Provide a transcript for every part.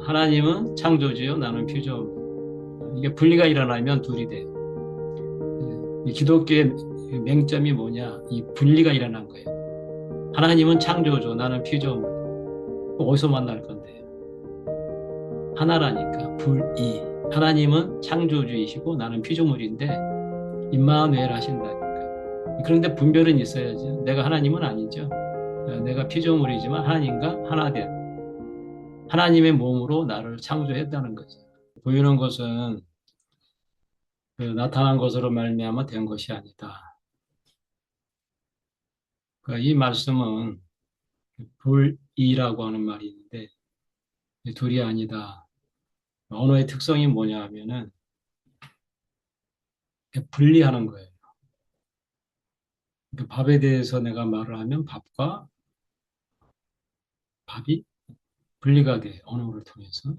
하나님은 창조주요, 나는 피조물. 이게 분리가 일어나면 둘이 돼요. 이 기독교의 맹점이 뭐냐? 이 분리가 일어난 거예요. 하나님은 창조주, 나는 피조물. 어디서 만날 건데요? 하나라니까, 불이. 하나님은 창조주이시고 나는 피조물인데 임마누엘 하신다니까. 그런데 분별은 있어야죠. 내가 하나님은 아니죠. 내가 피조물이지만 하나님과 하나 된 하나님의 몸으로 나를 창조했다는 거죠. 보이는 것은 그 나타난 것으로 말미암아 된 것이 아니다. 그러니까 이 말씀은 불이라고 하는 말이 있는데 둘이 아니다. 언어의 특성이 뭐냐 하면은 분리하는 거예요. 그러니까 밥에 대해서 내가 말을 하면 밥과 밥이 분리가 돼, 언어를 통해서.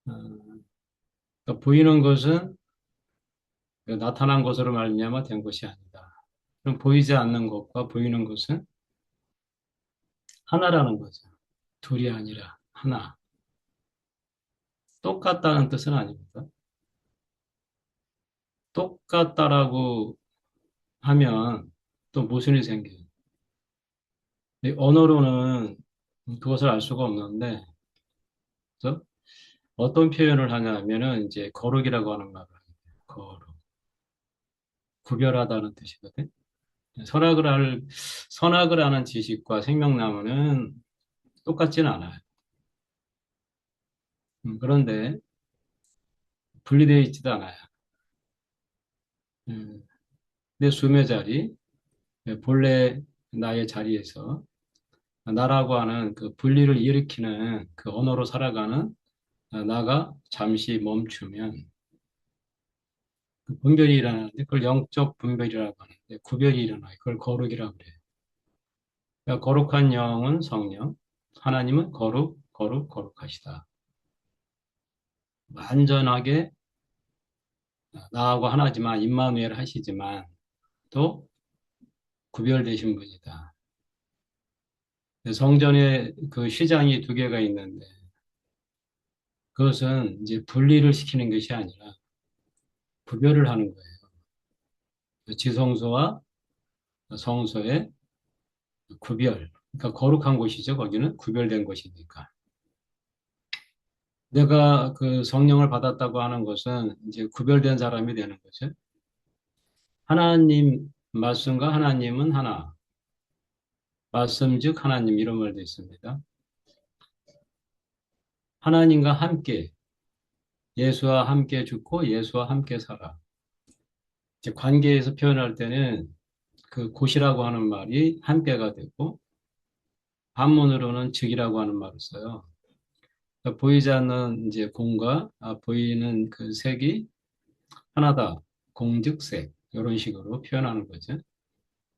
어, 그러니까 보이는 것은 나타난 것으로 말미암아 된 것이 아니다. 그럼 보이지 않는 것과 보이는 것은 하나라는 거죠. 둘이 아니라 하나. 똑같다는 뜻은 아닙니다. 똑같다라고 하면 또 모순이 생겨요. 이 언어로는 그것을 알 수가 없는데, 그래서 어떤 표현을 하냐면은 이제 거룩이라고 하는 말을 해요. 거룩. 구별하다는 뜻이거든. 선악을 할, 선악을 하는 지식과 생명나무는 똑같지는 않아요. 그런데 분리되어 있지도 않아요. 음, 내 숨의 자리, 본래 나의 자리에서 나라고 하는 그 분리를 일으키는 그 언어로 살아가는 나가 잠시 멈추면 그 분별이 일어나는데 그걸 영적 분별이라고 하는데 구별이 일어나요. 그걸 거룩이라고 그래요. 그러니까 거룩한 영은 성령, 하나님은 거룩, 거룩, 거룩하시다. 완전하게 나하고 하나지만 임마누엘 하시지만 또 구별되신 분이다. 성전에 그 휘장이 두 개가 있는데 그것은 이제 분리를 시키는 것이 아니라 구별을 하는 거예요. 지성소와 성소의 구별. 그러니까 거룩한 곳이죠. 거기는 구별된 곳이니까. 내가 그 성령을 받았다고 하는 것은 이제 구별된 사람이 되는 거죠. 하나님 말씀과 하나님은 하나. 말씀 즉 하나님 이런 말도 있습니다. 하나님과 함께 예수와 함께 죽고 예수와 함께 살아. 이제 관계에서 표현할 때는 그 곧이라고 하는 말이 함께가 되고 한문으로는 즉이라고 하는 말을 써요. 그러니까 보이지 않는 이제 공과 보이는 그 색이 하나다. 공즉색 이런 식으로 표현하는 거죠.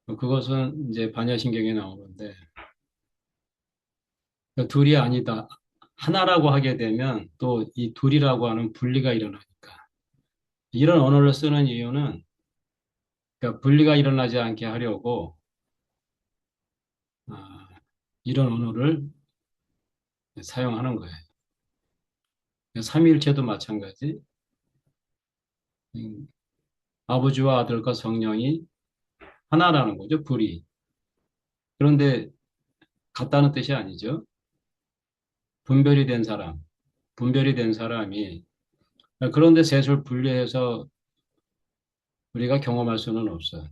그것은 이제 반야신경에 나오는데 그 둘이 아니다. 하나라고 하게 되면 또 이 둘이라고 하는 분리가 일어나니까. 이런 언어를 쓰는 이유는 그러니까 분리가 일어나지 않게 하려고 아, 이런 언어를 사용하는 거예요. 삼위일체도 마찬가지. 음, 아버지와 아들과 성령이 하나라는 거죠, 불이. 그런데 같다는 뜻이 아니죠. 분별이 된 사람, 분별이 된 사람이 그런데 셋을 분리해서 우리가 경험할 수는 없어요.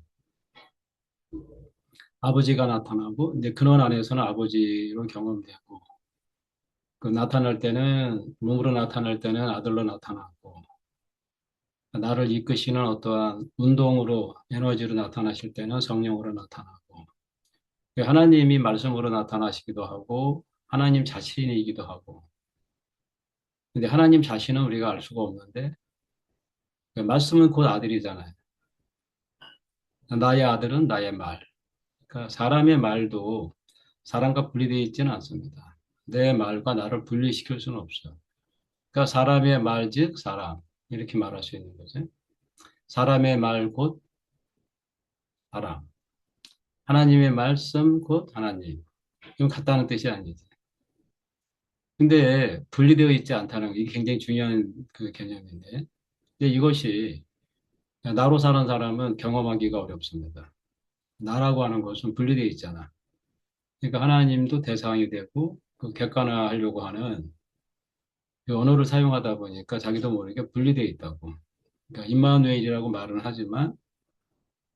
아버지가 나타나고 이제 근원 안에서는 아버지로 경험되고 그 나타날 때는 몸으로 나타날 때는 아들로 나타나고 나를 이끄시는 어떠한 운동으로 에너지로 나타나실 때는 성령으로 나타나고 하나님이 말씀으로 나타나시기도 하고 하나님 자신이기도 하고 근데 하나님 자신은 우리가 알 수가 없는데 그 말씀은 곧 아들이잖아요. 나의 아들은 나의 말. 그러니까 사람의 말도 사람과 분리되어 있지는 않습니다. 내 말과 나를 분리시킬 수는 없어. 그러니까 사람의 말 즉 사람 이렇게 말할 수 있는 거죠. 사람의 말 곧 사람. 하나님의 말씀 곧 하나님. 이건 같다는 뜻이 아니지. 근데 분리되어 있지 않다는 게 이게 굉장히 중요한 그 개념인데, 근데 이것이 나로 사는 사람은 경험하기가 어렵습니다. 나라고 하는 것은 분리되어 있잖아. 그러니까 하나님도 대상이 되고 그 객관화하려고 하는 그 언어를 사용하다 보니까 자기도 모르게 분리되어 있다고. 그러니까 임마누엘이라고 말은 하지만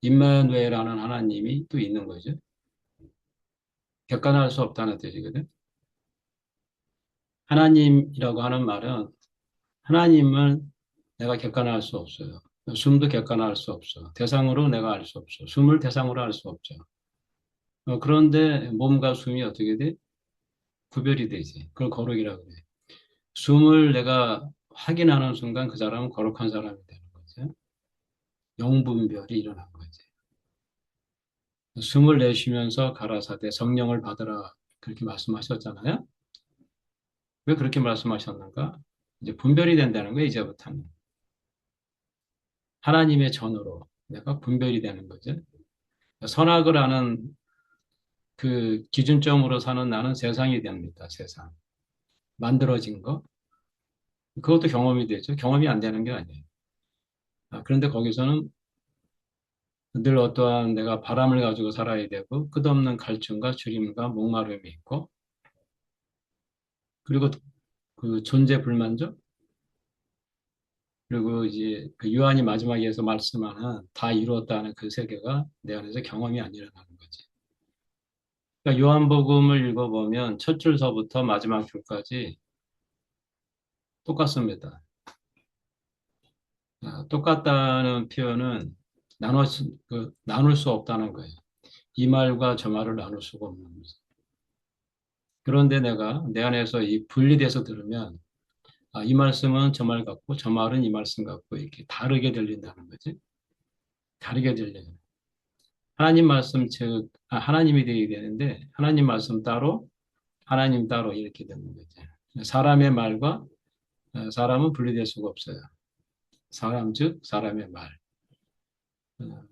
임마누엘이라는 하나님이 또 있는 거죠. 객관화할 수 없다는 뜻이거든. 하나님이라고 하는 말은 하나님은 내가 객관화할 수 없어요. 숨도 객관화할 수 없어. 대상으로 내가 알 수 없어. 숨을 대상으로 알 수 없죠. 그런데 몸과 숨이 어떻게 돼? 구별이 되지. 그걸 거룩이라고 그래. 숨을 내가 확인하는 순간 그 사람은 거룩한 사람이 되는 거죠. 영분별이 일어난 거지. 숨을 내쉬면서 가라사대 성령을 받으라 그렇게 말씀하셨잖아요. 왜 그렇게 말씀하셨는가? 이제 분별이 된다는 거예요, 이제부터는. 하나님의 전으로 내가 분별이 되는 거죠. 선악을 아는 그 기준점으로 사는 나는 세상이 됩니다, 세상. 만들어진 거. 그것도 경험이 되죠. 경험이 안 되는 게 아니에요. 그런데 거기서는 늘 어떠한 내가 바람을 가지고 살아야 되고 끝없는 갈증과 주림과 목마름이 있고 그리고 그 존재 불만족 그리고 이제 그 요한이 마지막에서 말씀하는 다 이루었다는 그 세계가 내 안에서 경험이 안 일어나는 거지. 그러니까 요한복음을 읽어보면 첫 줄서부터 마지막 줄까지 똑같습니다. 똑같다는 표현은 나눌 수 없다는 거예요. 이 말과 저 말을 나눌 수가 없는 거죠. 그런데 내가 내 안에서 이 분리돼서 들으면 이 말씀은 저 말 같고 저 말은 이 말씀 같고 이렇게 다르게 들린다는 거지. 다르게 들려요. 하나님 말씀 즉 하나님이 되어야 되는데 하나님 말씀 따로 하나님 따로 이렇게 되는 거죠. 사람의 말과 사람은 분리될 수가 없어요. 사람 즉 사람의 말. 어,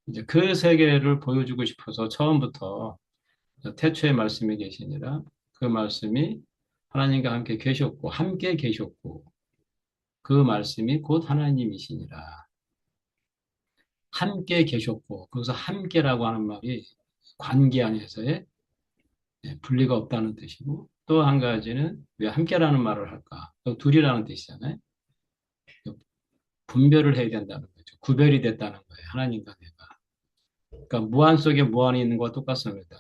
이제 그 세계를 보여주고 싶어서 처음부터 태초에 말씀이 계시니라 그 말씀이 하나님과 함께 계셨고 함께 계셨고 그 말씀이 곧 하나님이시니라. 함께 계셨고 거기서 함께라고 하는 말이 관계 안에서의 분리가 없다는 뜻이고 또 한 가지는 왜 함께라는 말을 할까? 또 둘이라는 뜻이잖아요. 분별을 해야 된다는 거죠. 구별이 됐다는 거예요. 하나님과 내가. 그러니까 무한 속에 무한이 있는 것과 똑같습니다.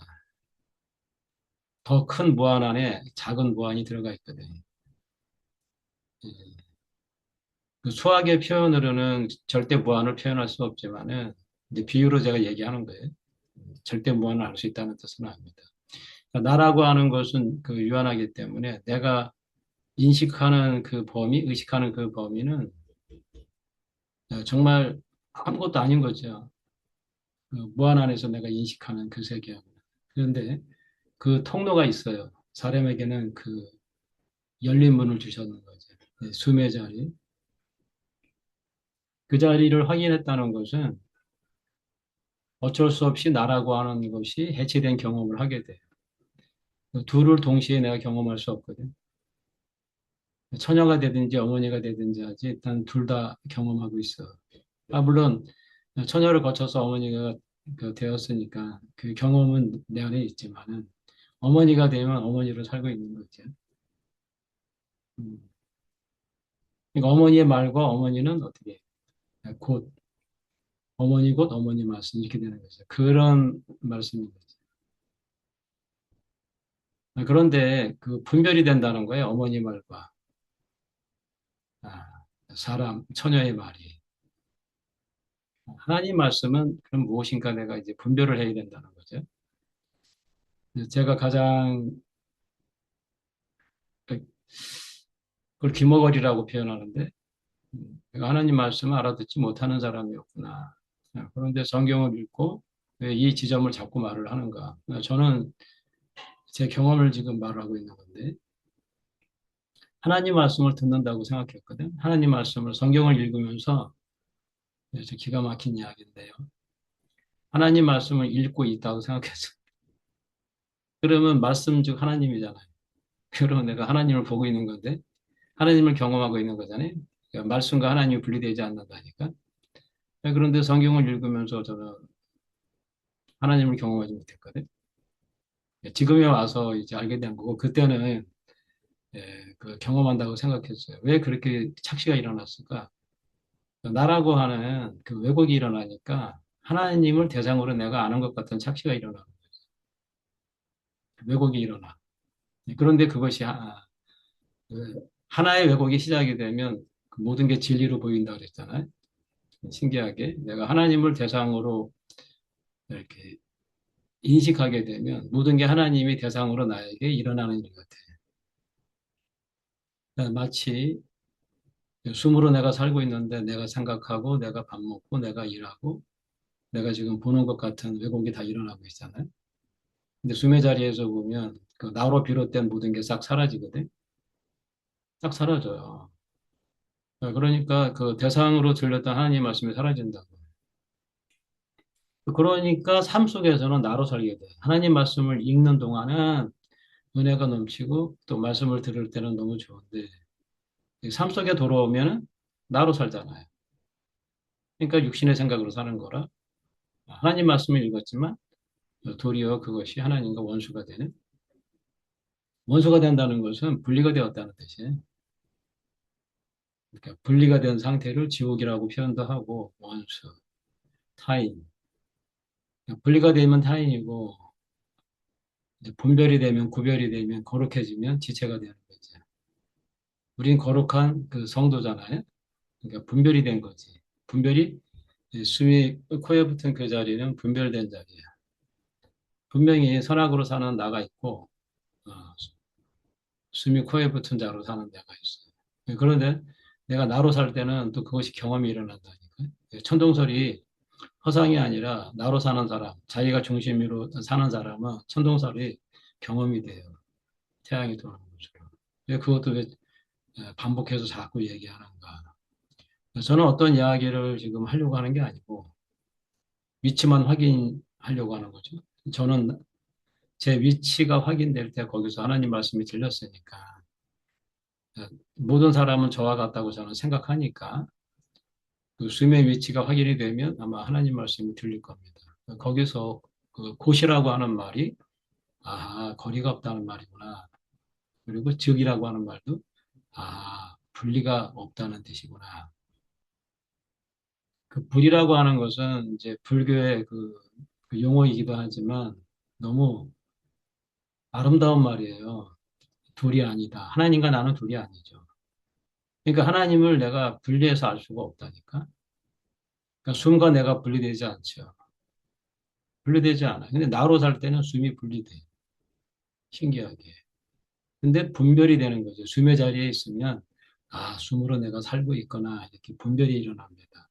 더 큰 무한 안에 작은 무한이 들어가 있거든요. 예. 그 수학의 표현으로는 절대 무한을 표현할 수 없지만은 이제 비유로 제가 얘기하는 거예요. 절대 무한을 알 수 있다는 뜻은 아닙니다. 그러니까 나라고 하는 것은 그 유한하기 때문에 내가 인식하는 그 범위, 의식하는 그 범위는 정말 아무것도 아닌 거죠. 그 무한 안에서 내가 인식하는 그 세계하고. 그런데 그 통로가 있어요. 사람에게는 그 열린 문을 주셨는 거죠. 숨의 자리. 그 자리를 확인했다는 것은 어쩔 수 없이 나라고 하는 것이 해체된 경험을 하게 돼요. 둘을 동시에 내가 경험할 수 없거든. 처녀가 되든지 어머니가 되든지 하지 일단 둘 다 경험하고 있어. 물론 처녀를 거쳐서 어머니가 되었으니까 그 경험은 내 안에 있지만은 어머니가 되면 어머니로 살고 있는 거죠. 음. 그러니까 어머니의 말과 어머니는 어떻게 곧 어머니 곧 어머니 말씀 이렇게 되는 거죠. 그런 말씀인 거죠. 그런데 그 분별이 된다는 거예요. 어머니 말과 아, 사람 처녀의 말이. 하나님 말씀은 그럼 무엇인가 내가 이제 분별을 해야 된다는 거죠. 제가 가장 그걸 귀머거리라고 표현하는데 내가 하나님 말씀을 알아듣지 못하는 사람이었구나. 그런데 성경을 읽고 왜 이 지점을 자꾸 말을 하는가? 저는 제 경험을 지금 말하고 있는 건데 하나님 말씀을 듣는다고 생각했거든. 하나님 말씀을 성경을 읽으면서 기가 막힌 이야기인데요. 하나님 말씀을 읽고 있다고 생각했어요. 그러면 말씀 즉 하나님이잖아요. 그러면 내가 하나님을 보고 있는 건데, 하나님을 경험하고 있는 거잖아요. 그러니까 말씀과 하나님이 분리되지 않는다니까. 그런데 성경을 읽으면서 저는 하나님을 경험하지 못했거든. 지금에 와서 이제 알게 된 거고, 그때는 그 경험한다고 생각했어요. 왜 그렇게 착시가 일어났을까? 나라고 하는 그 왜곡이 일어나니까 하나님을 대상으로 내가 아는 것 같은 착시가 일어나. 왜곡이 일어나. 그런데 그것이 하나의 왜곡이 시작이 되면 그 모든 게 진리로 보인다 그랬잖아요. 신기하게 내가 하나님을 대상으로 이렇게 인식하게 되면 모든 게 하나님이 대상으로 나에게 일어나는 일 같아요. 마치 숨으로 내가 살고 있는데 내가 생각하고 내가 밥 먹고 내가 일하고 내가 지금 보는 것 같은 왜곡이 다 일어나고 있잖아요. 근데 숨의 자리에서 보면 그 나로 비롯된 모든 게 싹 사라지거든. 싹 사라져요. 그러니까 그 대상으로 들렸던 하나님 말씀이 사라진다고. 그러니까 삶 속에서는 나로 살게 돼. 하나님 말씀을 읽는 동안은 은혜가 넘치고 또 말씀을 들을 때는 너무 좋은데 삶 속에 돌아오면 나로 살잖아요. 그러니까 육신의 생각으로 사는 거라 하나님 말씀을 읽었지만 도리어 그것이 하나님과 원수가 되는 원수가 된다는 것은 분리가 되었다는 뜻이에요. 그러니까 분리가 된 상태를 지옥이라고 표현도 하고 원수, 타인. 분리가 되면 타인이고 이제 분별이 되면 구별이 되면 거룩해지면 지체가 되는 거죠. 우린 거룩한 그 성도잖아요. 그러니까 분별이 된 거지. 분별이 숨이 코에 붙은 그 자리는 분별된 자리야. 분명히 선악으로 사는 나가 있고 어, 숨이 코에 붙은 자로 사는 내가 있어요. 그런데 내가 나로 살 때는 또 그것이 경험이 일어난다니까. 천동설이 허상이 아니라 나로 사는 사람, 자기가 중심으로 사는 사람은 천동설이 경험이 돼요. 태양이 도는 것처럼. 그것도 왜 반복해서 자꾸 얘기하는가. 저는 어떤 이야기를 지금 하려고 하는 게 아니고 위치만 확인하려고 하는 거죠. 저는 제 위치가 확인될 때 거기서 하나님 말씀이 들렸으니까 모든 사람은 저와 같다고 저는 생각하니까 그 수의 위치가 확인이 되면 아마 하나님 말씀이 들릴 겁니다. 거기서 그 곳이라고 하는 말이 거리가 없다는 말이구나. 그리고 즉이라고 하는 말도 분리가 없다는 뜻이구나. 그 불이라고 하는 것은 이제 불교의 그 용어이기도 하지만 너무 아름다운 말이에요. 둘이 아니다. 하나님과 나는 둘이 아니죠. 그러니까 하나님을 내가 분리해서 알 수가 없다니까. 그러니까 숨과 내가 분리되지 않죠. 분리되지 않아. 근데 나로 살 때는 숨이 분리돼. 신기하게. 근데 분별이 되는 거죠. 숨의 자리에 있으면 숨으로 내가 살고 있거나 이렇게 분별이 일어납니다.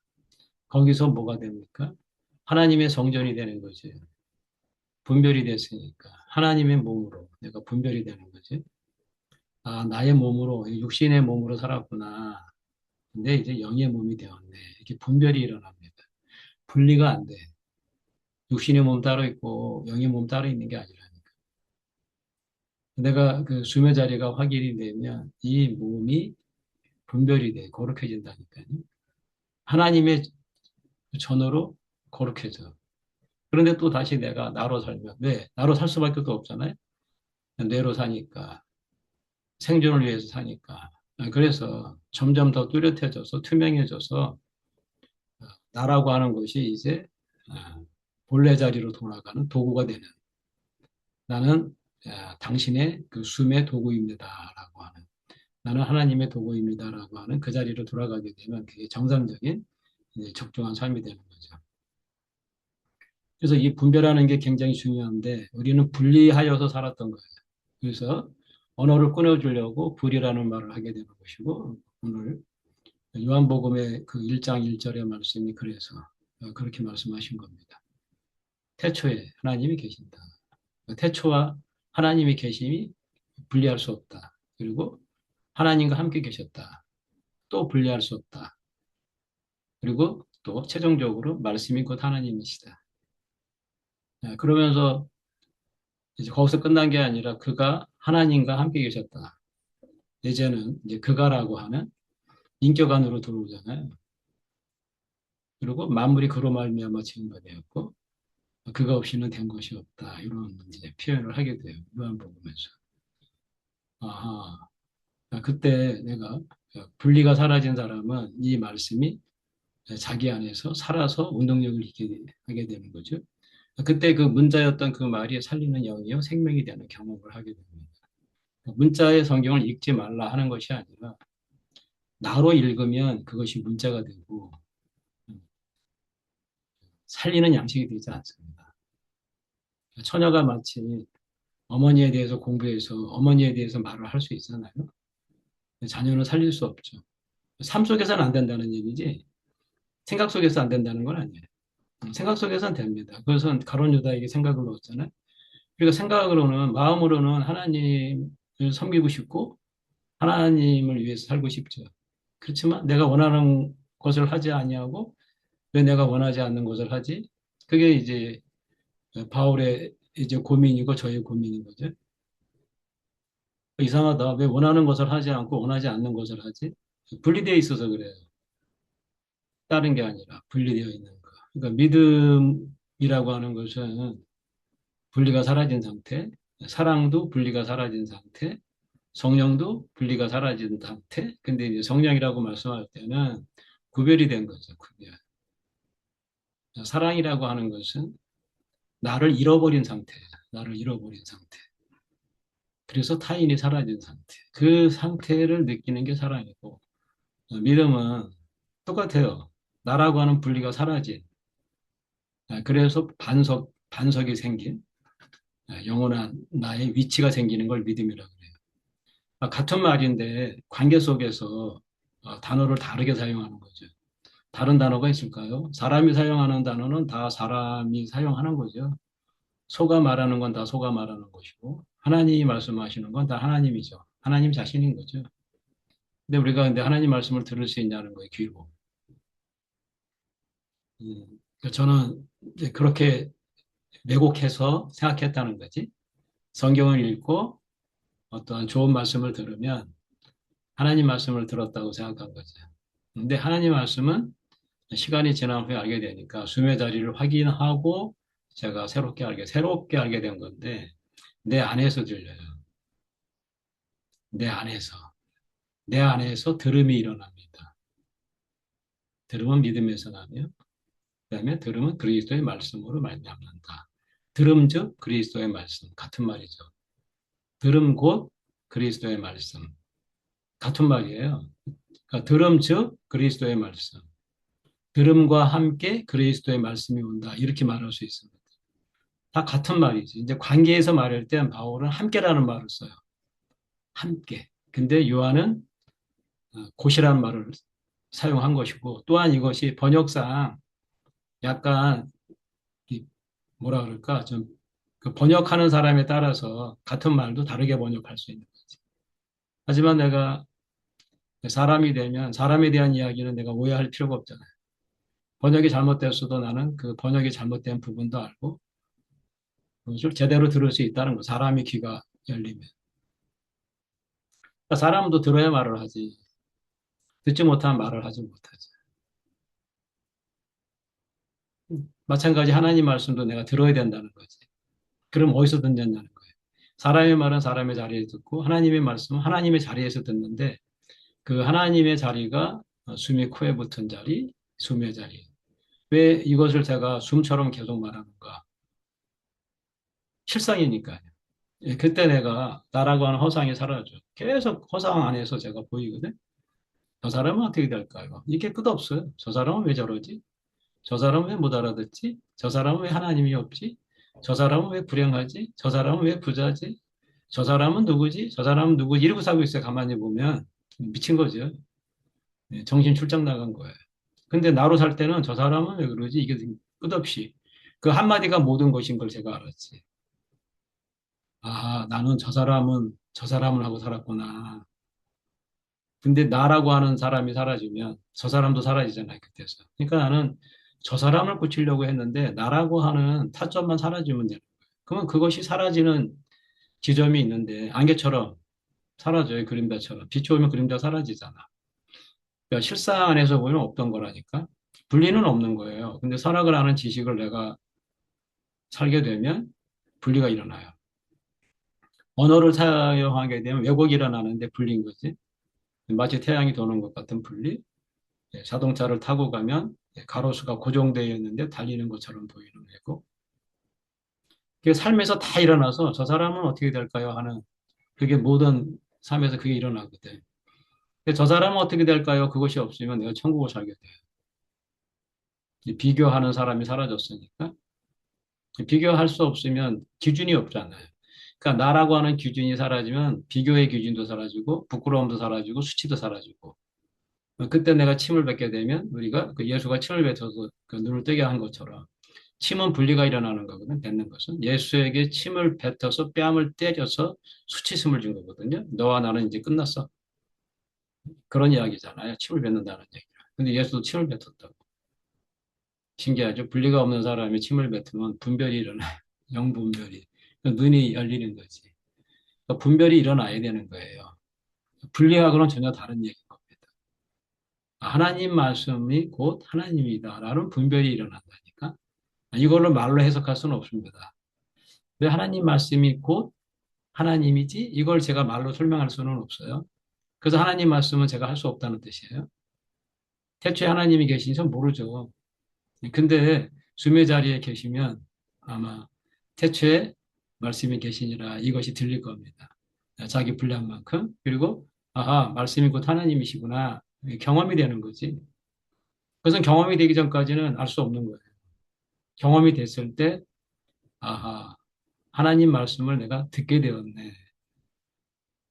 거기서 뭐가 됩니까? 하나님의 성전이 되는 거죠. 분별이 됐으니까 하나님의 몸으로 내가 분별이 되는 거지. 나의 몸으로 육신의 몸으로 살았구나. 근데 이제 영의 몸이 되었네. 이렇게 분별이 일어납니다. 분리가 안 돼. 육신의 몸 따로 있고 영의 몸 따로 있는 게 아니라니까. 내가 그 숨의 자리가 확인이 되면 이 몸이 분별이 돼. 거룩해진다니까요. 하나님의 전으로 거룩해져. 그런데 또 다시 내가 나로 살면 왜? 나로 살 수밖에 또 없잖아요. 뇌로 사니까. 생존을 위해서 사니까. 그래서 점점 더 뚜렷해져서 투명해져서 나라고 하는 것이 이제 본래 자리로 돌아가는 도구가 되는 나는 당신의 그 숨의 도구입니다라고 하는 나는 하나님의 도구입니다라고 하는 그 자리로 돌아가게 되면 그게 정상적인 이제 적정한 삶이 되는 거죠. 그래서 이 분별하는 게 굉장히 중요한데 우리는 분리하여서 살았던 거예요. 그래서 언어를 끊어주려고 불이라는 말을 하게 되는 것이고 오늘 요한복음의 그 1장 1절의 말씀이 그래서 그렇게 말씀하신 겁니다. 태초에 하나님이 계신다. 태초와 하나님이 계심이 분리할 수 없다. 그리고 하나님과 함께 계셨다. 또 분리할 수 없다. 그리고 또 최종적으로 말씀이 곧 하나님이시다. 그러면서 이제 거기서 끝난 게 아니라 그가 하나님과 함께 계셨다. 이제는 이제 그가라고 하는 인격 안으로 들어오잖아요. 그리고 만물이 그로 말미암아 지은 바 되었고 그가 없이는 된 것이 없다. 이런 이제 표현을 하게 돼요. 요한복음에서. 아하. 그때 내가 분리가 사라진 사람은 이 말씀이 자기 안에서 살아서 운동력을 있게 하게 되는 거죠. 그때 그 문자였던 그 말이 살리는 영이요 생명이 되는 경험을 하게 됩니다. 문자의 성경을 읽지 말라 하는 것이 아니라 나로 읽으면 그것이 문자가 되고 살리는 양식이 되지 않습니다. 처녀가 마치 어머니에 대해서 공부해서 어머니에 대해서 말을 할 수 있잖아요. 자녀는 살릴 수 없죠. 삶 속에서는 안 된다는 얘기지 생각 속에서 안 된다는 건 아니에요. 생각 속에서는 됩니다. 그래서 가룟 유다에게 생각을 넣었잖아요. 우리가 생각으로는 마음으로는 하나님을 섬기고 싶고 하나님을 위해서 살고 싶죠. 그렇지만 내가 원하는 것을 하지 아니하고 왜 내가 원하지 않는 것을 하지? 그게 이제 바울의 이제 고민이고 저의 고민인 거죠. 이상하다. 왜 원하는 것을 하지 않고 원하지 않는 것을 하지? 분리되어 있어서 그래요. 다른 게 아니라 분리되어 있는 거. 그러니까 믿음이라고 하는 것은 분리가 사라진 상태, 사랑도 분리가 사라진 상태, 성령도 분리가 사라진 상태. 근데 이제 성령이라고 말씀할 때는 구별이 된 거죠. 구별. 사랑이라고 하는 것은 나를 잃어버린 상태예요. 나를 잃어버린 상태. 그래서 타인이 사라진 상태. 그 상태를 느끼는 게 사랑이고, 믿음은 똑같아요. 나라고 하는 분리가 사라진. 그래서 반석이 생긴 영원한 나의 위치가 생기는 걸 믿음이라고 그래요. 같은 말인데 관계 속에서 단어를 다르게 사용하는 거죠. 다른 단어가 있을까요? 사람이 사용하는 단어는 다 사람이 사용하는 거죠. 소가 말하는 건 다 소가 말하는 것이고, 하나님이 말씀하시는 건 다 하나님이죠. 하나님 자신인 거죠. 근데 우리가 근데 하나님 말씀을 들을 수 있냐는 거예요, 귀로. 그러니까 저는 이제 그렇게 왜곡해서 생각했다는 거지. 성경을 읽고 어떠한 좋은 말씀을 들으면 하나님 말씀을 들었다고 생각한 거죠. 근데 하나님 말씀은 시간이 지난 후에 알게 되니까 숨의 자리를 확인하고 제가 새롭게 알게 된 건데, 내 안에서 들려요. 내 안에서. 내 안에서 들음이 일어납니다. 들음은 믿음에서 나며, 그다음에 들음은 그리스도의 말씀으로 말미암는다. 들음 즉 그리스도의 말씀 같은 말이죠. 들음 곧 그리스도의 말씀 같은 말이에요. 그러니까 들음 즉 그리스도의 말씀. 들음과 함께 그리스도의 말씀이 온다. 이렇게 말할 수 있습니다. 다 같은 말이지. 이제 관계에서 말할 때 바울은 함께라는 말을 써요. 함께. 근데 요한은 곧이라는 말을 사용한 것이고, 또한 이것이 번역상 약간 뭐라 그럴까 좀그 번역하는 사람에 따라서 같은 말도 다르게 번역할 수 있는 거지. 하지만 내가 사람이 되면 사람에 대한 이야기는 내가 오해할 필요가 없잖아요. 번역이 잘못됐어도 나는 그 번역이 잘못된 부분도 알고 그것을 제대로 들을 수 있다는 거. 사람의 귀가 열리면. 그러니까 사람도 들어야 말을 하지. 듣지 못하면 말을 하지 못하지. 마찬가지 하나님 말씀도 내가 들어야 된다는 거지. 그럼 어디서 듣냐는 거예요. 사람의 말은 사람의 자리에 듣고 하나님의 말씀은 하나님의 자리에서 듣는데 그 하나님의 자리가 숨이 코에 붙은 자리, 숨의 자리. 왜 이것을 제가 숨처럼 계속 말하는가? 실상이니까요. 예, 그때 내가 나라고 하는 허상이 사라져. 계속 허상 안에서 제가 보이거든. 저 사람은 어떻게 될까요? 이게 끝없어요. 저 사람은 왜 저러지? 저 사람은 왜 못 알아듣지? 저 사람은 왜 하나님이 없지? 저 사람은 왜 불행하지? 저 사람은 왜 부자지? 저 사람은 누구지? 저 사람은 누구지? 이러고 살고 있어요. 가만히 보면. 미친 거죠. 네, 정신 출장 나간 거예요. 근데 나로 살 때는 저 사람은 왜 그러지? 이게 끝없이. 그 한마디가 모든 것인 걸 제가 알았지. 아, 나는 저 사람을 하고 살았구나. 근데 나라고 하는 사람이 사라지면 저 사람도 사라지잖아요, 그때서. 그러니까 나는 저 사람을 고치려고 했는데 나라고 하는 타점만 사라지면 되는 거예요. 그러면 그것이 사라지는 지점이 있는데 안개처럼 사라져요. 그림자처럼. 빛이 오면 그림자 사라지잖아. 그러니까 실상 안에서 보면 없던 거라니까. 분리는 없는 거예요. 근데 선악을 아는 지식을 내가 살게 되면 분리가 일어나요. 언어를 사용하게 되면 왜곡이 일어나는데 분리인 거지. 마치 태양이 도는 것 같은 분리. 예, 자동차를 타고 가면 예, 가로수가 고정되어 있는데 달리는 것처럼 보이는 거고. 그게 삶에서 다 일어나서 저 사람은 어떻게 될까요? 하는 그게 모든 삶에서 그게 일어나거든. 근데 저 사람은 어떻게 될까요? 그것이 없으면 내가 천국을 살게 돼요. 이제 비교하는 사람이 사라졌으니까. 비교할 수 없으면 기준이 없잖아요. 그러니까 나라고 하는 기준이 사라지면 비교의 기준도 사라지고 부끄러움도 사라지고 수치도 사라지고 그때 내가 침을 뱉게 되면 우리가 그 예수가 침을 뱉어서 그 눈을 뜨게 한 것처럼 침은 분리가 일어나는 거거든, 뱉는 것은. 예수에게 침을 뱉어서 뺨을 때려서 수치심을 준 거거든요. 너와 나는 이제 끝났어. 그런 이야기잖아요. 침을 뱉는다는 얘기가. 근데 예수도 침을 뱉었다고. 신기하죠? 분리가 없는 사람이 침을 뱉으면 분별이 일어나요. 영분별이. 눈이 열리는 거지. 그러니까 분별이 일어나야 되는 거예요. 분리하고는 전혀 다른 얘기인 겁니다. 하나님 말씀이 곧 하나님이다라는 분별이 일어난다니까. 이걸로 말로 해석할 수는 없습니다. 왜 하나님 말씀이 곧 하나님이지? 이걸 제가 말로 설명할 수는 없어요. 그래서 하나님 말씀은 제가 할 수 없다는 뜻이에요. 태초에 하나님이 계신지 전 모르죠. 근데 주의 자리에 계시면 아마 태초에 말씀이 계시니라 이것이 들릴 겁니다. 자기 분량만큼. 그리고 아하, 말씀이 곧 하나님이시구나. 경험이 되는 거지. 그것은 경험이 되기 전까지는 알 수 없는 거예요. 경험이 됐을 때 아하, 하나님 말씀을 내가 듣게 되었네.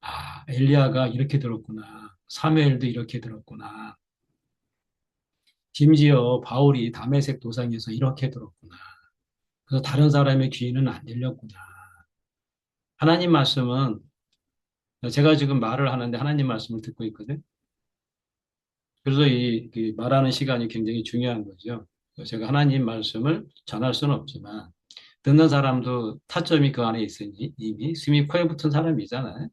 아, 엘리야가 이렇게 들었구나. 사무엘도 이렇게 들었구나. 심지어 바울이 다메섹 도상에서 이렇게 들었구나. 그래서 다른 사람의 귀는 안 들렸구나. 하나님 말씀은 제가 지금 말을 하는데 하나님 말씀을 듣고 있거든. 그래서 이 말하는 시간이 굉장히 중요한 거죠. 제가 하나님 말씀을 전할 수는 없지만 듣는 사람도 타점이 그 안에 있으니 이미 숨이 코에 붙은 사람이잖아요.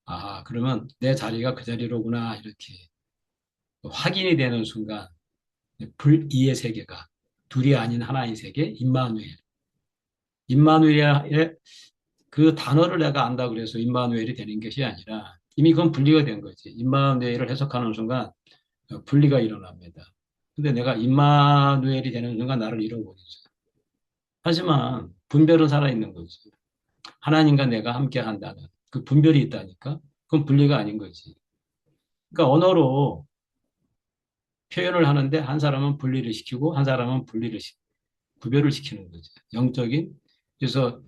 아, 그러면 내 자리가 그 자리로구나 이렇게 확인이 되는 순간 불이의 세계가 둘이 아닌 하나의 세계, 임마누엘. 임마누엘의 그 단어를 내가 안다 그래서 임마누엘이 되는 것이 아니라 이미 그건 분리가 된 거지. 임마누엘을 해석하는 순간 분리가 일어납니다. 근데 내가 임마누엘이 되는 순간 나를 잃어버리죠. 하지만 분별은 살아있는 거지. 하나님과 내가 함께 한다는 그 분별이 있다니까? 그건 분리가 아닌 거지. 그러니까 언어로 표현을 하는데 한 사람은 분리를 시키고 한 사람은 구별을 시키는 거죠. 영적인. 그래서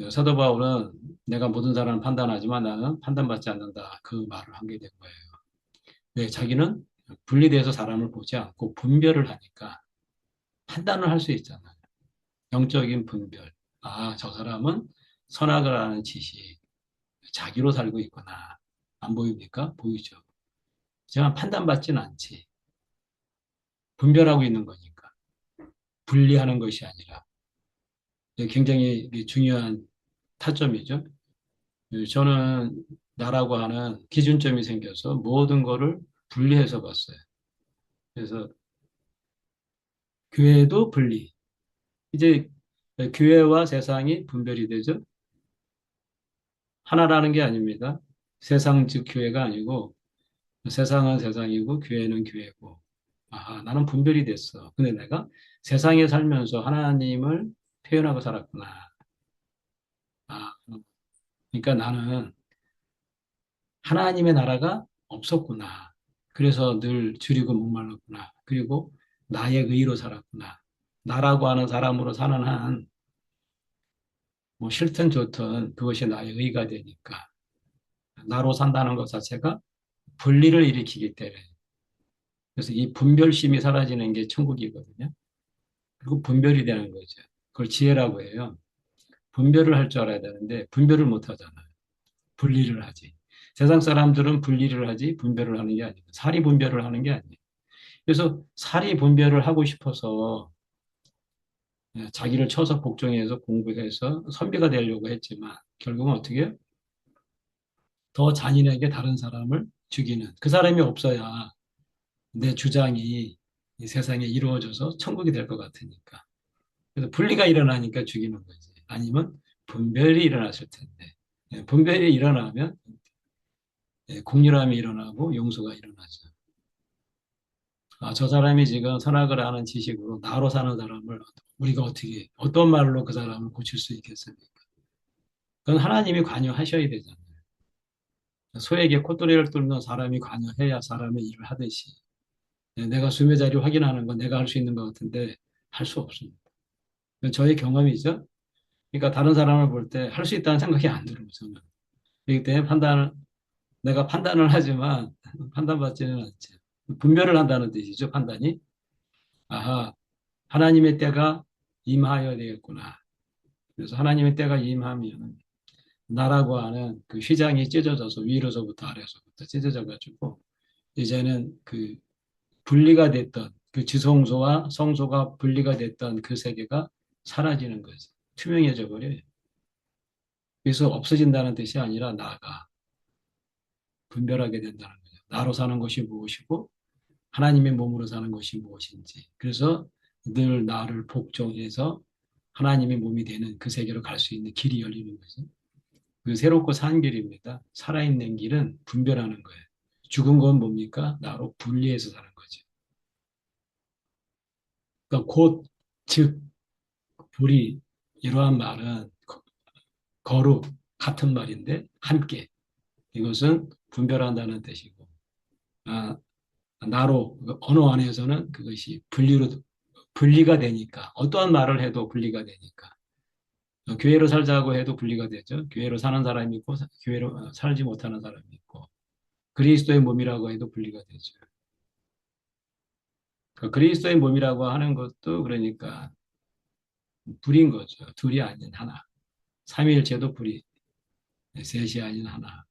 사도 바울은 내가 모든 사람을 판단하지만 나는 판단받지 않는다. 그 말을 하게 된 거예요. 왜? 자기는 분리돼서 사람을 보지 않고 분별을 하니까 판단을 할 수 있잖아요. 영적인 분별. 아, 저 사람은 선악을 하는 지식, 자기로 살고 있구나. 안 보입니까? 보이죠. 하지만 판단받지는 않지. 분별하고 있는 거니까. 분리하는 것이 아니라. 굉장히 중요한 타점이죠. 저는 나라고 하는 기준점이 생겨서 모든 거를 분리해서 봤어요. 그래서 교회도 분리. 이제 교회와 세상이 분별이 되죠. 하나라는 게 아닙니다. 세상 즉 교회가 아니고 세상은 세상이고 교회는 교회고. 아, 나는 분별이 됐어. 근데 내가 세상에 살면서 하나님을 표현하고 살았구나. 아, 그러니까 나는 하나님의 나라가 없었구나. 그래서 늘 줄이고 목말랐구나. 그리고 나의 의로 살았구나. 나라고 하는 사람으로 사는 한, 뭐 싫든 좋든 그것이 나의 의가 되니까. 나로 산다는 것 자체가 분리를 일으키기 때문에. 그래서 이 분별심이 사라지는 게 천국이거든요. 그리고 분별이 되는 거죠. 그걸 지혜라고 해요. 분별을 할 줄 알아야 되는데 분별을 못 하잖아요. 분리를 하지. 세상 사람들은 분리를 하지 분별을 하는 게 아니고 사리 분별을 하는 게 아니에요. 그래서 사리 분별을 하고 싶어서 자기를 쳐서 복종해서 공부해서 선비가 되려고 했지만 결국은 어떻게 더 잔인하게 다른 사람을 죽이는 그 사람이 없어야 내 주장이 이 세상에 이루어져서 천국이 될 것 같으니까. 그래서 분리가 일어나니까 죽이는 거지. 아니면 분별이 일어났을 텐데. 분별이 일어나면 공률함이 일어나고 용서가 일어나죠. 아, 저 사람이 지금 선악을 하는 지식으로 나로 사는 사람을 우리가 어떻게, 어떤 말로 그 사람을 고칠 수 있겠습니까? 그건 하나님이 관여하셔야 되잖아요. 소에게 콧도리를 뚫는 사람이 관여해야 사람의 일을 하듯이. 내가 수매 자료 확인하는 건 내가 할 수 있는 것 같은데 할 수 없습니다. 저의 경험이죠. 그러니까 다른 사람을 볼 때 할 수 있다는 생각이 안 들어요, 저는. 그렇기 때문에 내가 판단을 하지만 판단받지는 않죠. 분별을 한다는 뜻이죠, 판단이. 아하, 하나님의 때가 임하여야 되겠구나. 그래서 하나님의 때가 임하면 나라고 하는 그 휘장이 찢어져서 위로서부터 아래서부터 찢어져 가지고 이제는 그 분리가 됐던 그 지성소와 성소가 분리가 됐던 그 세계가 사라지는 거죠. 투명해져 버려요. 그래서 없어진다는 뜻이 아니라 나가 분별하게 된다는 거죠. 나로 사는 것이 무엇이고 하나님의 몸으로 사는 것이 무엇인지. 그래서 늘 나를 복종해서 하나님의 몸이 되는 그 세계로 갈 수 있는 길이 열리는 거죠. 그 새롭고 산 길입니다. 살아있는 길은 분별하는 거예요. 죽은 건 뭡니까? 나로 분리해서 사는 거죠. 그러니까 곧, 즉, 불이 이러한 말은 거룩 같은 말인데 함께 이것은 분별한다는 뜻이고 아, 나로 언어 안에서는 그것이 분리가 되니까 어떠한 말을 해도 분리가 되니까 교회로 살자고 해도 분리가 되죠. 교회로 사는 사람이 있고 교회로 살지 못하는 사람이 있고 그리스도의 몸이라고 해도 분리가 되죠. 그리스도의 몸이라고 하는 것도 그러니까 불인 거죠. 둘이 아닌 하나. 삼위일체도 불이 셋이 아닌 하나.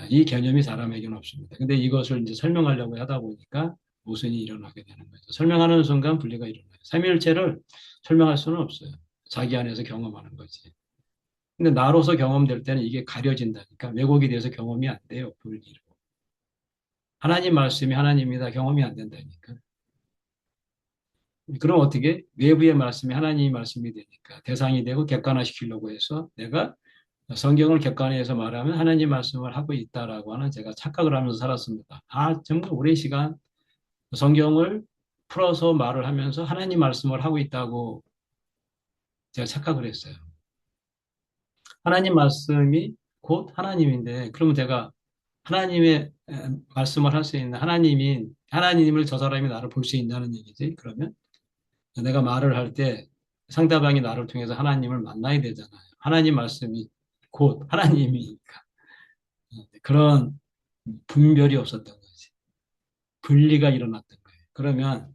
이 개념이 사람에게는 없습니다. 근데 이것을 이제 설명하려고 하다 보니까 모순이 일어나게 되는 거죠. 설명하는 순간 분리가 일어나요. 삼위일체를 설명할 수는 없어요. 자기 안에서 경험하는 거지. 근데 나로서 경험될 때는 이게 가려진다니까. 왜곡이 돼서 경험이 안 돼요. 분리로. 하나님 말씀이 하나님이다 경험이 안 된다니까. 그럼 어떻게? 외부의 말씀이 하나님의 말씀이 되니까 대상이 되고 객관화시키려고 해서 내가 성경을 객관화해서 말하면 하나님 말씀을 하고 있다라고 하는 제가 착각을 하면서 살았습니다. 아, 정말 오랜 시간 성경을 풀어서 말을 하면서 하나님 말씀을 하고 있다고 제가 착각을 했어요. 하나님 말씀이 곧 하나님인데, 그러면 제가 하나님의 말씀을 할 수 있는 하나님을 저 사람이 나를 볼 수 있다는 얘기지. 그러면 내가 말을 할 때 상대방이 나를 통해서 하나님을 만나야 되잖아요. 하나님 말씀이 곧 하나님이니까. 그런 분별이 없었던 거지. 분리가 일어났던 거예요. 그러면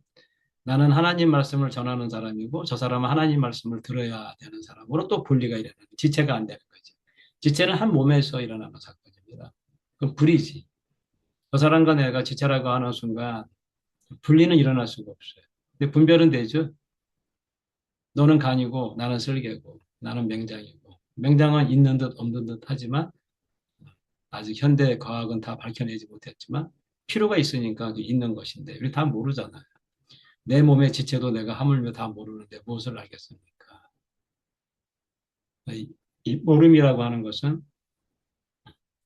나는 하나님 말씀을 전하는 사람이고 저 사람은 하나님 말씀을 들어야 되는 사람으로 또 분리가 일어나는 지체가 안 되는 거지. 지체는 한 몸에서 일어나는 사건입니다. 그럼 불이지. 저 사람과 내가 지체라고 하는 순간 분리는 일어날 수가 없어요. 근데 분별은 되죠. 너는 간이고 나는 쓸개고 나는 맹장이고 맹장은 있는 듯 없는 듯 하지만 아직 현대 과학은 다 밝혀내지 못했지만 필요가 있으니까 그 있는 것인데 우리 다 모르잖아요. 내 몸의 지체도 내가 하물며 다 모르는데 무엇을 알겠습니까? 이 모름이라고 하는 것은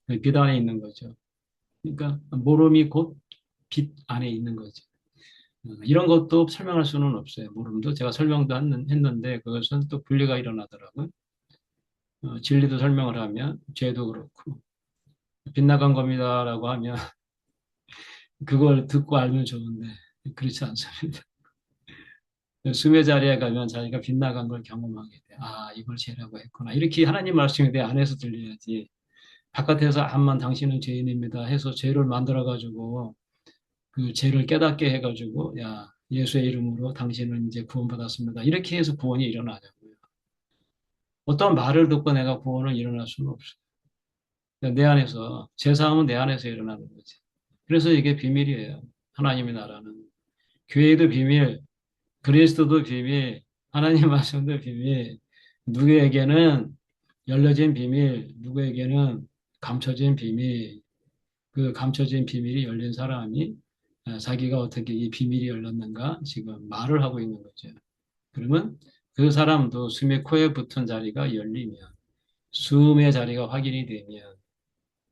그 빛 안에 있는 거죠. 그러니까 모름이 곧 빛 안에 있는 거죠. 이런 것도 설명할 수는 없어요. 모름도 제가 설명도 했는데 그것은 또 분리가 일어나더라고요. 진리도 설명을 하면 죄도 그렇고 빗나간 겁니다라고 하면 그걸 듣고 알면 좋은데 그렇지 않습니다. 수메 자리에 가면 자기가 빗나간 걸 경험하게 돼. 아, 이걸 죄라고 했구나. 이렇게 하나님 말씀이 내 안에서 들려야지. 바깥에서 암만 당신은 죄인입니다 해서 죄를 만들어가지고 그 죄를 깨닫게 해가지고 야, 예수의 이름으로 당신은 이제 구원받았습니다. 이렇게 해서 구원이 일어나냐고요. 어떤 말을 듣고 내가 구원을 일어날 수는 없어요. 내 안에서, 제사함은 내 안에서 일어나는 거지. 그래서 이게 비밀이에요. 하나님의 나라는. 교회도 비밀, 그리스도도 비밀, 하나님 말씀도 비밀, 누구에게는 열려진 비밀, 누구에게는 감춰진 비밀, 그 감춰진 비밀이 열린 사람이 자기가 어떻게 이 비밀이 열렸는가 지금 말을 하고 있는 거죠. 그러면 그 사람도 숨이 코에 붙은 자리가 열리면, 숨의 자리가 확인이 되면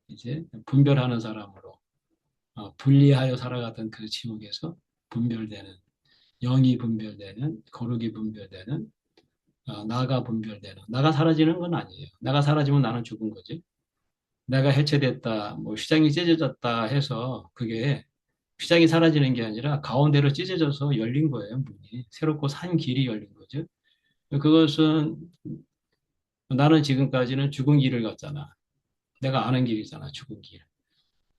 이제 분별하는 사람으로 분리하여 살아가던 그 지옥에서 분별되는, 영이 분별되는, 거룩이 분별되는, 나가 분별되는, 나가 사라지는 건 아니에요. 나가 사라지면 나는 죽은 거지. 내가 해체됐다, 뭐 휘장이 찢어졌다 해서 그게 휘장이 사라지는 게 아니라 가운데로 찢어져서 열린 거예요, 문이. 새롭고 산 길이 열린 거죠. 그것은 나는 지금까지는 죽은 길을 갔잖아. 내가 아는 길이잖아, 죽은 길.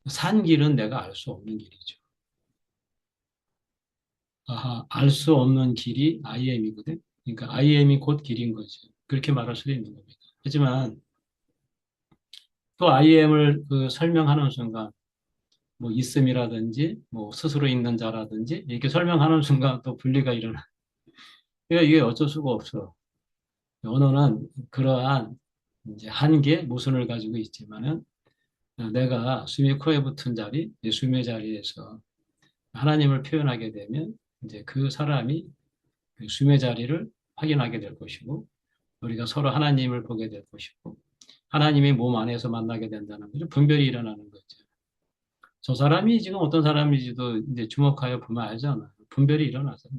산 길은 내가 알 수 없는 길이죠. 알 수 없는 길이 IM이거든. 그러니까 IM이 곧 길인 거지. 그렇게 말할 수도 있는 겁니다. 하지만 또 IM을 설명하는 순간, 뭐 있음이라든지, 뭐 스스로 있는 자라든지 이렇게 설명하는 순간 또 분리가 일어나. 그러니까 이게 어쩔 수가 없어. 언어는 그러한 이제 한계, 모순을 가지고 있지만은 내가 숨이 코에 붙은 자리, 이제 숨의 자리에서 하나님을 표현하게 되면 이제 그 사람이 그 숨의 자리를 확인하게 될 것이고, 우리가 서로 하나님을 보게 될 것이고, 하나님이 몸 안에서 만나게 된다는 거죠. 분별이 일어나는 거죠. 저 사람이 지금 어떤 사람인지도 이제 주목하여 보면 알잖아. 분별이 일어나잖아.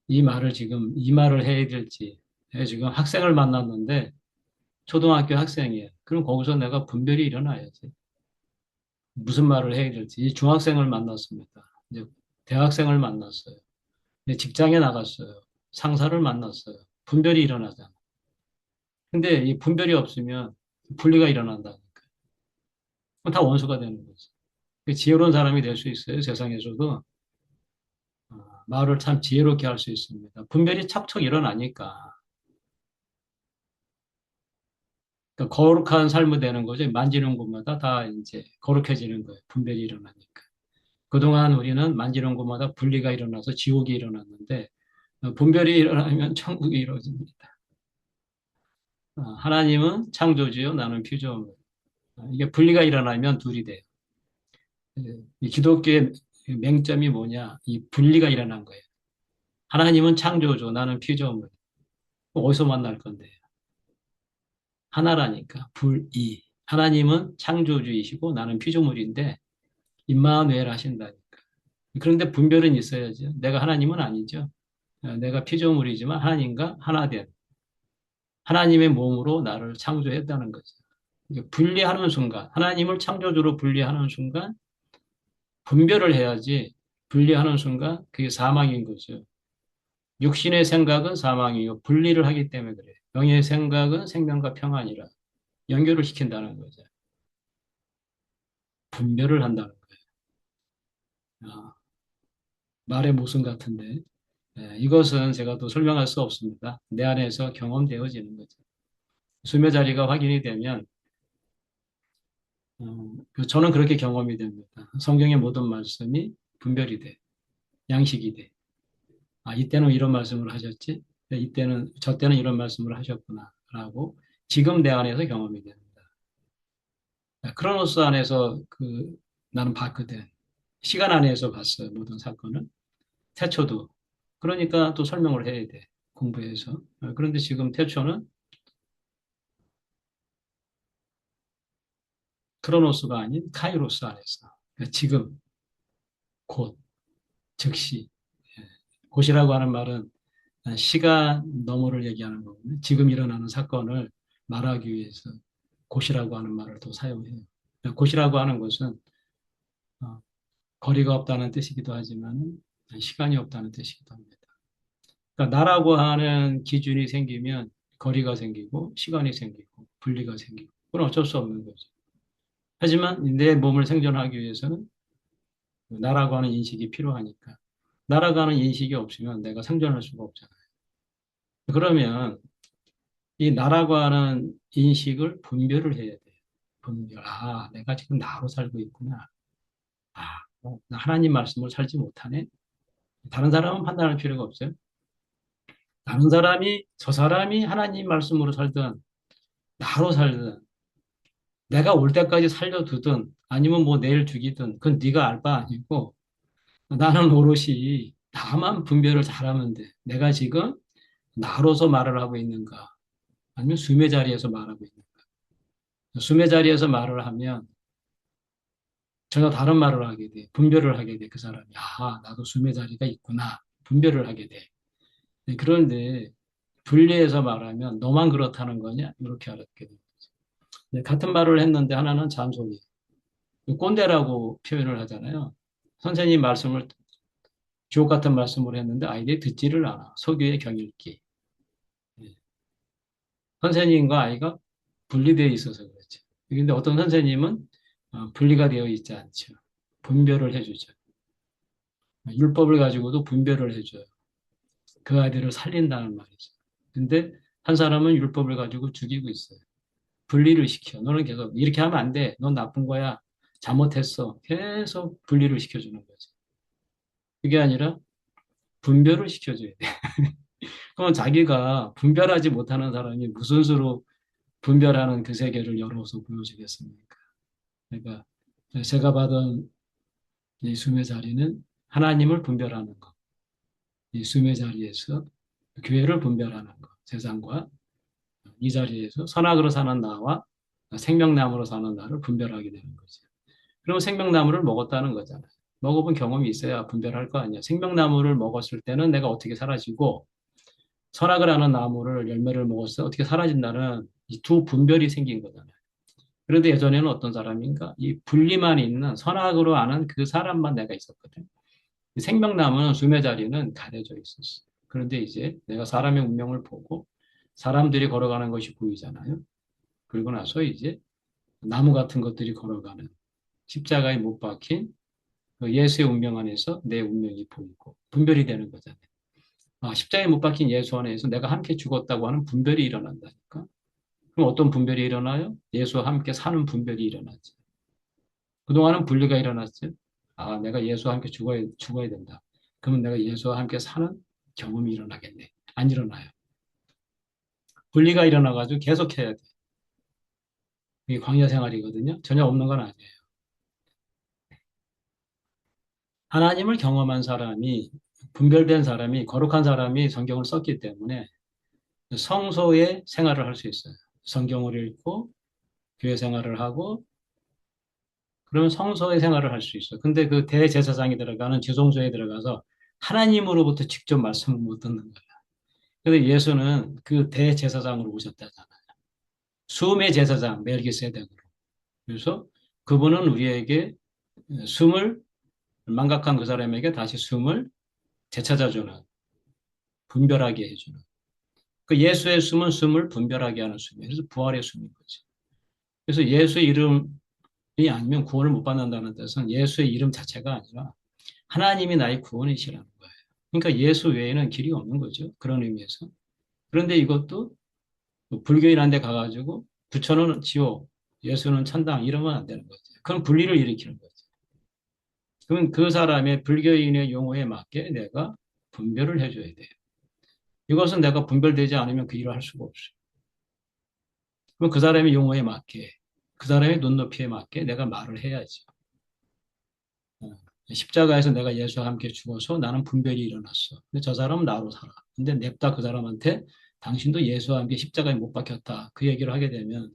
이 말을 해야 될지. 내가 지금 학생을 만났는데, 초등학교 학생이에요. 그럼 거기서 내가 분별이 일어나야지. 무슨 말을 해야 될지. 이 중학생을 만났습니다. 이제 대학생을 만났어요. 이제 직장에 나갔어요. 상사를 만났어요. 분별이 일어나잖아. 근데 이 분별이 없으면 분리가 일어난다니까. 그럼 다 원수가 되는 거지. 그 지혜로운 사람이 될 수 있어요. 세상에서도. 말을 참 지혜롭게 할 수 있습니다. 분별이 척척 일어나니까. 그러니까 거룩한 삶이 되는 거죠. 만지는 곳마다 다 이제 거룩해지는 거예요. 분별이 일어나니까. 그동안 우리는 만지는 곳마다 분리가 일어나서 지옥이 일어났는데, 분별이 일어나면 천국이 이루어집니다. 하나님은 창조주요, 나는 피조물. 이게 분리가 일어나면 둘이 돼요. 이 기독교의 맹점이 뭐냐? 이 분리가 일어난 거예요. 하나님은 창조주, 나는 피조물. 어디서 만날 건데? 하나라니까. 불이. 하나님은 창조주이시고 나는 피조물인데 임마누엘 하신다니까. 그런데 분별은 있어야죠. 내가 하나님은 아니죠. 내가 피조물이지만 하나님과 하나 된 하나님의 몸으로 나를 창조했다는 거죠. 이게 분리하는 순간, 하나님을 창조주로 분리하는 순간 분별을 해야지. 분리하는 순간 그게 사망인 거죠. 육신의 생각은 사망이요. 분리를 하기 때문에 그래요. 영의 생각은 생명과 평안이라 연결을 시킨다는 거죠. 분별을 한다는 거예요. 말의 모순 같은데 이것은 제가 또 설명할 수 없습니다. 내 안에서 경험되어지는 거죠. 수며 자리가 확인이 되면 저는 그렇게 경험이 됩니다. 성경의 모든 말씀이 분별이 돼, 양식이 돼. 이때는 이런 말씀을 하셨지, 이때는 저 때는 이런 말씀을 하셨구나라고 지금 내 안에서 경험이 됩니다. 크로노스 안에서 나는 봤거든. 시간 안에서 봤어요. 모든 사건을. 태초도. 그러니까 또 설명을 해야 돼. 공부해서. 그런데 지금 태초는 크로노스가 아닌 카이로스 안에서. 그러니까 지금, 곧, 즉시. 예. 곧이라고 하는 말은 시간 너머를 얘기하는 거거든요. 지금 일어나는 사건을 말하기 위해서 곧이라고 하는 말을 또 사용해요. 곧이라고 하는 것은 어, 거리가 없다는 뜻이기도 하지만 시간이 없다는 뜻이기도 합니다. 그러니까 나라고 하는 기준이 생기면 거리가 생기고 시간이 생기고 분리가 생기고 그건 어쩔 수 없는 거죠. 하지만 내 몸을 생존하기 위해서는 나라고 하는 인식이 필요하니까 나라고 하는 인식이 없으면 내가 생존할 수가 없잖아요. 그러면 이 나라고 하는 인식을 분별을 해야 돼요. 분별. 내가 지금 나로 살고 있구나. 나 하나님 말씀을 살지 못하네. 다른 사람은 판단할 필요가 없어요. 다른 사람이, 저 사람이 하나님 말씀으로 살든, 나로 살든, 내가 올 때까지 살려두든, 아니면 뭐 내일 죽이든, 그건 네가 알 바 아니고, 나는 오롯이 나만 분별을 잘하면 돼. 내가 지금 나로서 말을 하고 있는가, 아니면 숨의 자리에서 말하고 있는가. 숨의 자리에서 말을 하면 전혀 다른 말을 하게 돼. 분별을 하게 돼. 그 사람이. 아, 나도 숨의 자리가 있구나. 분별을 하게 돼. 네, 그런데 분리해서 말하면 너만 그렇다는 거냐? 이렇게 알았게 돼. 네, 같은 말을 했는데 하나는 잔소리. 꼰대라고 표현을 하잖아요. 선생님 말씀을 주옥 같은 말씀을 했는데 아이들이 듣지를 않아. 석유의 경읽기. 네. 선생님과 아이가 분리되어 있어서 그렇죠. 그런데 어떤 선생님은 분리가 되어 있지 않죠. 분별을 해주죠. 율법을 가지고도 분별을 해줘요. 그 아이들을 살린다는 말이죠. 근데 한 사람은 율법을 가지고 죽이고 있어요. 분리를 시켜. 너는 계속 이렇게 하면 안 돼. 넌 나쁜 거야. 잘못했어. 계속 분리를 시켜주는 거죠. 그게 아니라 분별을 시켜줘야 돼. 그러면 자기가 분별하지 못하는 사람이 무슨 수로 분별하는 그 세계를 열어서 보여주겠습니까? 그러니까 제가 받은 이 숨의 자리는 하나님을 분별하는 것. 이 숨의 자리에서 교회를 분별하는 것. 세상과 이 자리에서 선악으로 사는 나와 생명나무로 사는 나를 분별하게 되는 거죠. 그러면 생명나무를 먹었다는 거잖아요. 먹어본 경험이 있어야 분별할 거 아니야. 생명나무를 먹었을 때는 내가 어떻게 사라지고 선악을 하는 나무를 열매를 먹었을 때 어떻게 사라진다는 이 두 분별이 생긴 거잖아요. 그런데 예전에는 어떤 사람인가? 이 분리만 있는 선악으로 아는 그 사람만 내가 있었거든. 생명나무는 숨의 자리는 가려져 있었어. 그런데 이제 내가 사람의 운명을 보고 사람들이 걸어가는 것이 보이잖아요. 그리고 나서 이제 나무 같은 것들이 걸어가는 십자가에 못 박힌 그 예수의 운명 안에서 내 운명이 보이고 분별이 되는 거잖아요. 아, 십자가에 못 박힌 예수 안에서 내가 함께 죽었다고 하는 분별이 일어난다니까. 그럼 어떤 분별이 일어나요? 예수와 함께 사는 분별이 일어나죠. 그동안은 분리가 일어났어요. 아, 내가 예수와 함께 죽어야 된다. 그러면 내가 예수와 함께 사는 경험이 일어나겠네. 안 일어나요. 분리가 일어나가지고 계속해야 돼. 이게 광야 생활이거든요. 전혀 없는 건 아니에요. 하나님을 경험한 사람이, 분별된 사람이, 거룩한 사람이 성경을 썼기 때문에 성소의 생활을 할 수 있어요. 성경을 읽고, 교회 생활을 하고, 그러면 성소의 생활을 할 수 있어요. 근데 그 대제사장이 들어가는 지성소에 들어가서 하나님으로부터 직접 말씀을 못 듣는 거예요. 근데 예수는 그 대제사장으로 오셨다잖아요. 수음의 제사장, 멜기세덱으로. 그래서 그분은 우리에게 숨을 망각한 그 사람에게 다시 숨을 되찾아주는, 분별하게 해주는. 그 예수의 숨은 숨을 분별하게 하는 숨이에요. 그래서 부활의 숨인 거죠. 그래서 예수의 이름이 아니면 구원을 못 받는다는 뜻은 예수의 이름 자체가 아니라 하나님이 나의 구원이시라는 거예요. 그러니까 예수 외에는 길이 없는 거죠. 그런 의미에서. 그런데 이것도 뭐 불교인한테 가가지고 부처는 지옥, 예수는 천당 이러면 안 되는 거죠. 그럼 분리를 일으키는 거죠. 그러면 그 사람의 불교인의 용어에 맞게 내가 분별을 해줘야 돼요. 이것은 내가 분별되지 않으면 그 일을 할 수가 없어요. 그럼 그 사람의 용어에 맞게, 그 사람의 눈높이에 맞게 내가 말을 해야죠. 어, 십자가에서 내가 예수와 함께 죽어서 나는 분별이 일어났어. 근데 저 사람은 나로 살아. 근데 냅다 그 사람한테 당신도 예수와 함께 십자가에 못 박혔다. 그 얘기를 하게 되면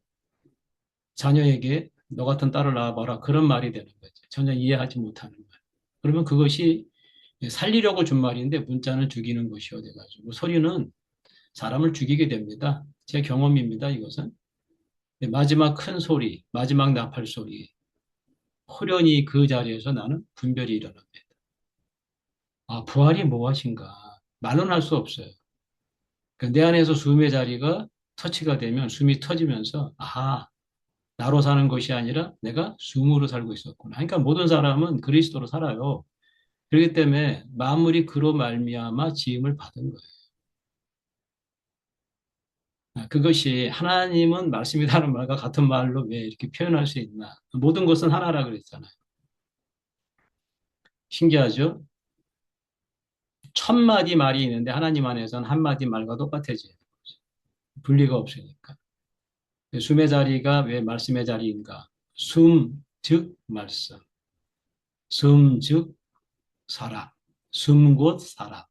자녀에게 너 같은 딸을 낳아봐라. 그런 말이 되는 거죠. 전혀 이해하지 못하는 거예요. 그러면 그것이 살리려고 준 말인데 문자는 죽이는 것이어 돼가지고 소리는 사람을 죽이게 됩니다. 제 경험입니다. 이것은. 마지막 큰 소리, 마지막 나팔 소리, 호련히 그 자리에서 나는 분별이 일어납니다. 아, 부활이 무엇인가? 말로는 할 수 없어요. 그내 안에서 숨의 자리가 터치가 되면 숨이 터지면서 아, 나로 사는 것이 아니라 내가 숨으로 살고 있었구나. 그러니까 모든 사람은 그리스도로 살아요. 그렇기 때문에 만물이 그로 말미암아 지음을 받은 거예요. 아, 그것이 하나님은 말씀이라는 말과 같은 말로 왜 이렇게 표현할 수 있나? 모든 것은 하나라 그랬잖아요. 신기하죠? 천마디 말이 있는데 하나님 안에서는 한마디 말과 똑같아져요. 분리가 없으니까. 숨의 자리가 왜 말씀의 자리인가? 숨, 즉 말씀. 숨, 즉 살아. 숨 곧 살아.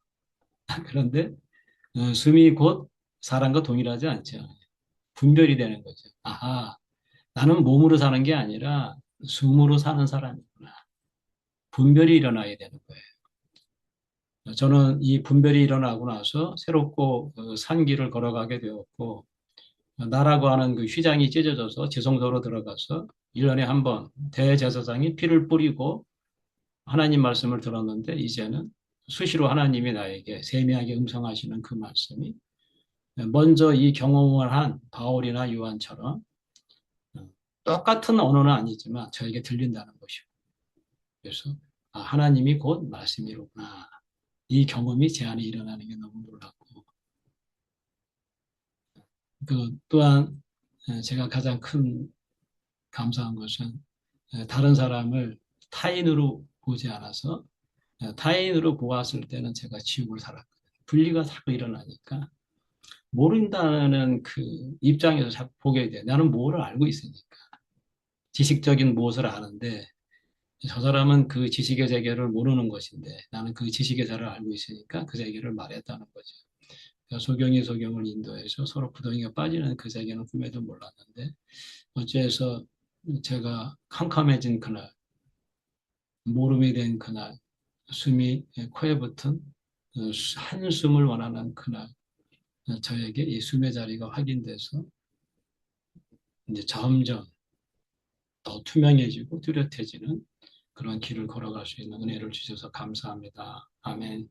그런데 숨이 곧 사람과 동일하지 않죠. 분별이 되는 거죠. 아하, 나는 몸으로 사는 게 아니라 숨으로 사는 사람이구나. 분별이 일어나야 되는 거예요. 저는 이 분별이 일어나고 나서 새롭고 산 길을 걸어가게 되었고, 나라고 하는 그 휘장이 찢어져서 지성소로 들어가서 1년에 한 번 대제사장이 피를 뿌리고 하나님 말씀을 들었는데, 이제는 수시로 하나님이 나에게 세미하게 음성하시는 그 말씀이 먼저 이 경험을 한 바울이나 요한처럼 똑같은 언어는 아니지만 저에게 들린다는 것이고, 그래서 아, 하나님이 곧 말씀이로구나. 이 경험이 제 안에 일어나는 게 너무 놀랍고, 그 또한 제가 가장 큰 감사한 것은 다른 사람을 타인으로 보지 않아서 타인으로 보았을 때는 제가 지옥을 살았거든요. 분리가 자꾸 일어나니까 모른다는 그 입장에서 자꾸 보게 돼. 나는 뭐를 알고 있으니까. 지식적인 무엇을 아는데 저 사람은 그 지식의 세계를 모르는 것인데 나는 그 지식의 세계를 알고 있으니까 그 세계를 말했다는 거죠. 그러니까 소경이 소경을 인도해서 서로 구덩이가 빠지는 그 세계는 꿈에도 몰랐는데 어째서 제가 캄캄해진 그날, 모름이 된 그날, 숨이 코에 붙은 한숨을 원하는 그날, 저에게 이 숨의 자리가 확인돼서 이제 점점 더 투명해지고 뚜렷해지는 그런 길을 걸어갈 수 있는 은혜를 주셔서 감사합니다. 아멘.